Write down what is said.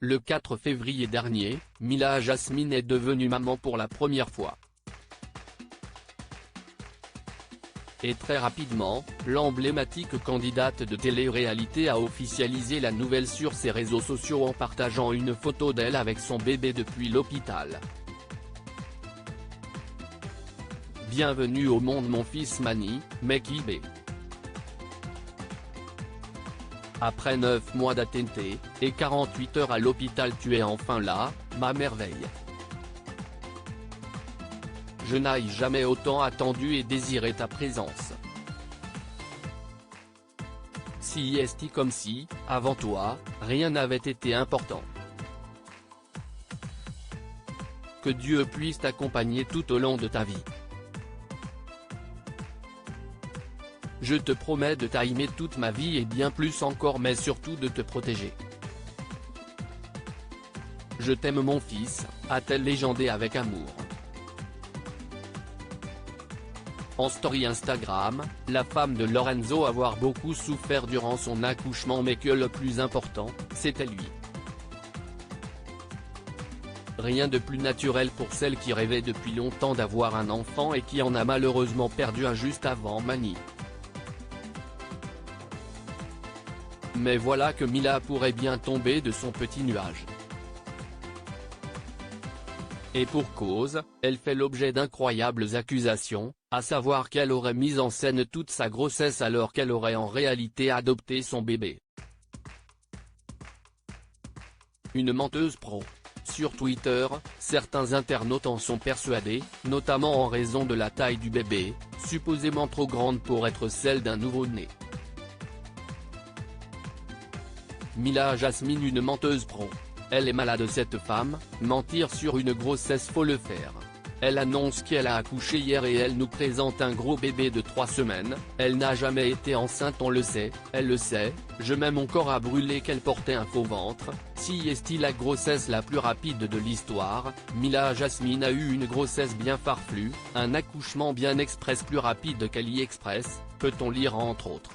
Le 4 février dernier, Mila Jasmine est devenue maman pour la première fois. Et très rapidement, l'emblématique candidate de télé-réalité a officialisé la nouvelle sur ses réseaux sociaux en partageant une photo d'elle avec son bébé depuis l'hôpital. Bienvenue au monde mon fils Mani, Mekibé. Après 9 mois d'attente, et 48 heures à l'hôpital tu es enfin là, ma merveille. Je n'ai jamais autant attendu et désiré ta présence. Si est comme si, avant toi, rien n'avait été important. Que Dieu puisse t'accompagner tout au long de ta vie. Je te promets de t'aimer toute ma vie et bien plus encore mais surtout de te protéger. Je t'aime mon fils, a-t-elle légendé avec amour. En story Instagram, la femme de Lorenzo avoir beaucoup souffert durant son accouchement mais que le plus important, c'était lui. Rien de plus naturel pour celle qui rêvait depuis longtemps d'avoir un enfant et qui en a malheureusement perdu un juste avant Mani. Mais voilà que Mila pourrait bien tomber de son petit nuage. Et pour cause, elle fait l'objet d'incroyables accusations, à savoir qu'elle aurait mis en scène toute sa grossesse alors qu'elle aurait en réalité adopté son bébé. Une menteuse pro. Sur Twitter, certains internautes en sont persuadés, notamment en raison de la taille du bébé, supposément trop grande pour être celle d'un nouveau-né. Mila Jasmine une menteuse pro. Elle est malade cette femme, mentir sur une grossesse faut le faire. Elle annonce qu'elle a accouché hier et elle nous présente un gros bébé de 3 semaines, elle n'a jamais été enceinte on le sait, elle le sait, je mets mon corps à brûler qu'elle portait un faux ventre, si est-il la grossesse la plus rapide de l'histoire, Mila Jasmine a eu une grossesse bien farfelue, un accouchement bien express plus rapide qu'AliExpress, peut-on lire entre autres.